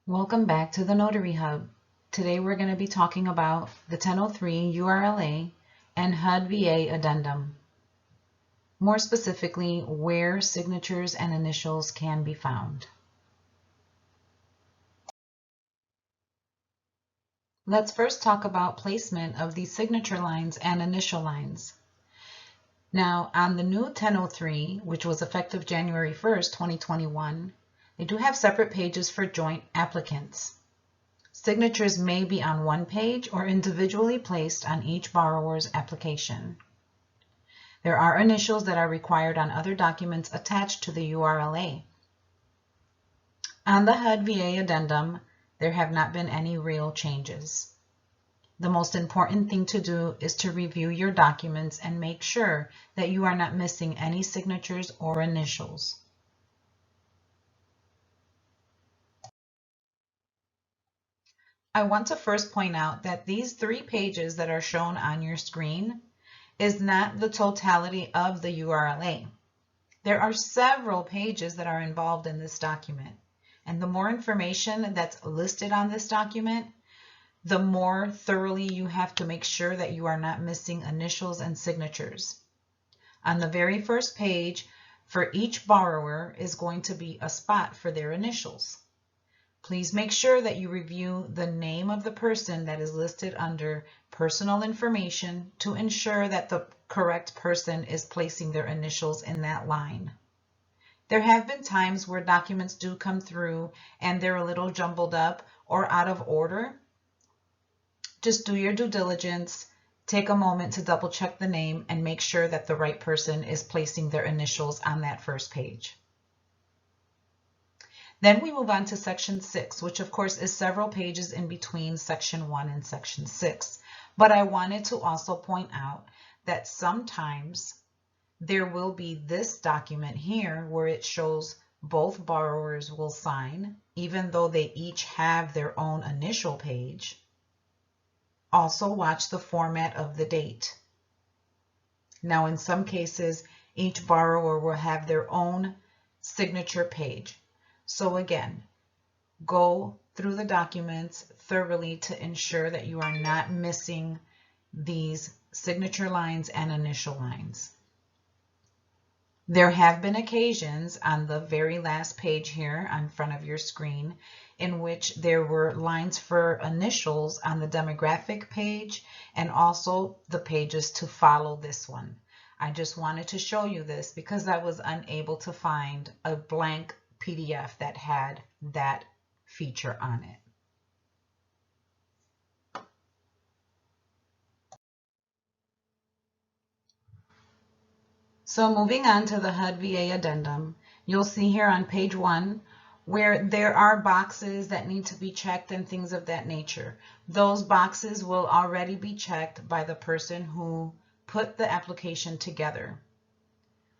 Welcome back to the Notary Hub. Today we're going to be talking about the 1003 URLA and HUDVA Addendum. More specifically, where signatures and initials can be found. Let's first talk about placement of the signature lines and initial lines. Now, on the new 1003, which was effective January 1st, 2021, they do have separate pages for joint applicants. Signatures may be on one page or individually placed on each borrower's application. There are initials that are required on other documents attached to the URLA. On the HUDVA Addendum, there have not been any real changes. The most important thing to do is to review your documents and make sure that you are not missing any signatures or initials. I want to first point out that these 3 pages that are shown on your screen is not the totality of the URLA. There are several pages that are involved in this document, and the more information that's listed on this document, the more thoroughly you have to make sure that you are not missing initials and signatures. On the very first page, for each borrower is going to be a spot for their initials. Please make sure that you review the name of the person that is listed under personal information to ensure that the correct person is placing their initials in that line. There have been times where documents do come through and they're a little jumbled up or out of order. Just do your due diligence, take a moment to double check the name and make sure that the right person is placing their initials on that first page. Then we move on to section 6, which of course is several pages in between section 1 and section 6. But I wanted to also point out that sometimes there will be this document here where it shows both borrowers will sign, even though they each have their own initial page. Also watch the format of the date. Now in some cases, each borrower will have their own signature page. So again, go through the documents thoroughly to ensure that you are not missing these signature lines and initial lines. There have been occasions on the very last page here in front of your screen in which there were lines for initials on the demographic page and also the pages to follow this one. I just wanted to show you this because I was unable to find a blank PDF that had that feature on it. So moving on to the HUDVA Addendum, you'll see here on page 1 where there are boxes that need to be checked and things of that nature. Those boxes will already be checked by the person who put the application together.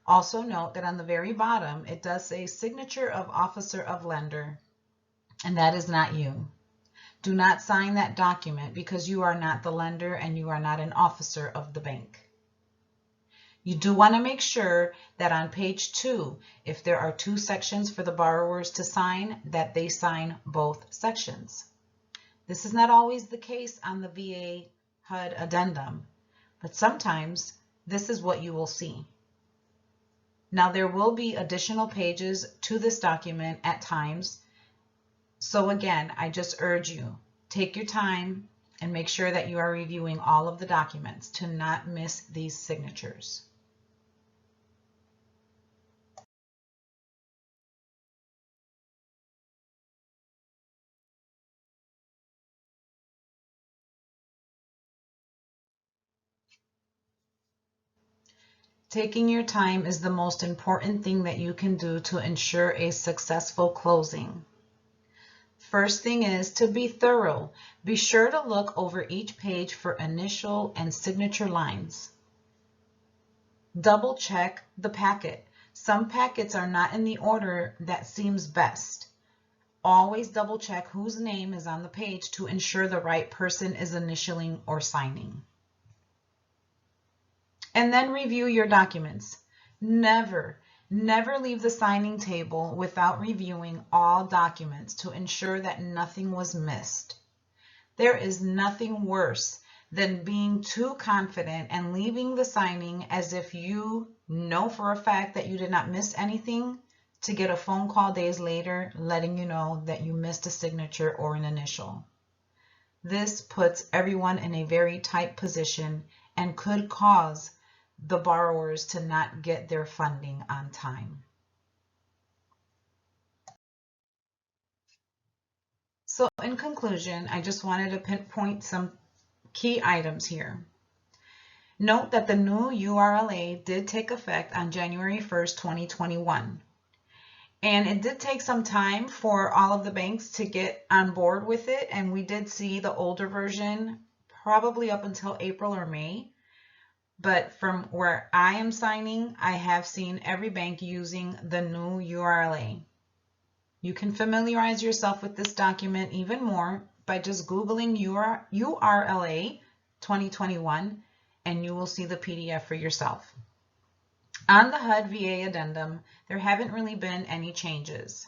Also note that on the very bottom, it does say signature of officer of lender, and that is not you. Do not sign that document because you are not the lender and you are not an officer of the bank. You do want to make sure that on page 2, if there are 2 sections for the borrowers to sign, that they sign both sections. This is not always the case on the VA HUD addendum, but sometimes this is what you will see. Now there will be additional pages to this document at times. So again, I just urge you, take your time and make sure that you are reviewing all of the documents to not miss these signatures. Taking your time is the most important thing that you can do to ensure a successful closing. First thing is to be thorough. Be sure to look over each page for initial and signature lines. Double check the packet. Some packets are not in the order that seems best. Always double check whose name is on the page to ensure the right person is initialing or signing. And then review your documents. Never Never leave the signing table without reviewing all documents to ensure that nothing was missed. There is nothing worse than being too confident and leaving the signing as if you know for a fact that you did not miss anything, to get a phone call days later letting you know that you missed a signature or an initial. This puts everyone in a very tight position and could cause the borrowers to not get their funding on time. So in conclusion, I just wanted to pinpoint some key items here. Note that the new URLA did take effect on January 1st, 2021. And it did take some time for all of the banks to get on board with it. And we did see the older version probably up until April or May. But from where I am signing, I have seen every bank using the new URLA. You can familiarize yourself with this document even more by just Googling URLA 2021, and you will see the PDF for yourself. On the HUDVA Addendum, there haven't really been any changes.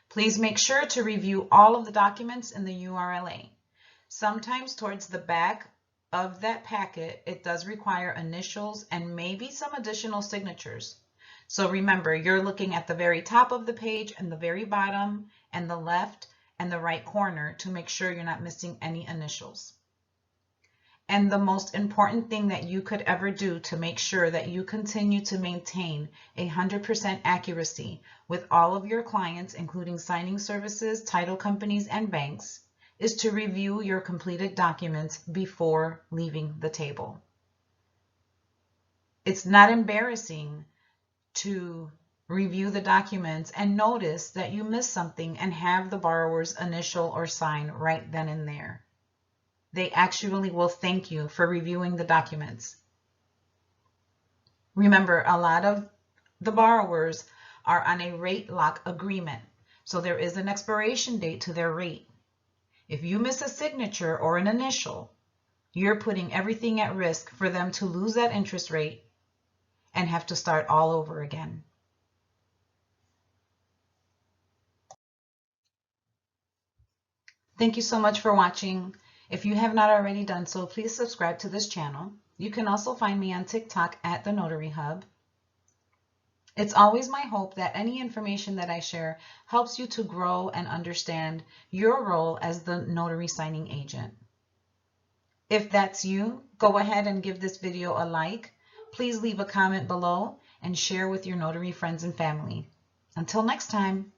Please make sure to review all of the documents in the URLA. Sometimes towards the back of that packet, it does require initials and maybe some additional signatures. So remember, you're looking at the very top of the page and the very bottom and the left and the right corner to make sure you're not missing any initials. And the most important thing that you could ever do to make sure that you continue to maintain 100% accuracy with all of your clients, including signing services, title companies, and banks, is to review your completed documents before leaving the table. It's not embarrassing to review the documents and notice that you missed something and have the borrower's initial or sign right then and there. They actually will thank you for reviewing the documents. Remember, a lot of the borrowers are on a rate lock agreement, so there is an expiration date to their rate. If you miss a signature or an initial, you're putting everything at risk for them to lose that interest rate and have to start all over again. Thank you so much for watching. If you have not already done so, please subscribe to this channel. You can also find me on TikTok at The Notary Hub. It's always my hope that any information that I share helps you to grow and understand your role as the notary signing agent. If that's you, go ahead and give this video a like. Please leave a comment below and share with your notary friends and family. Until next time.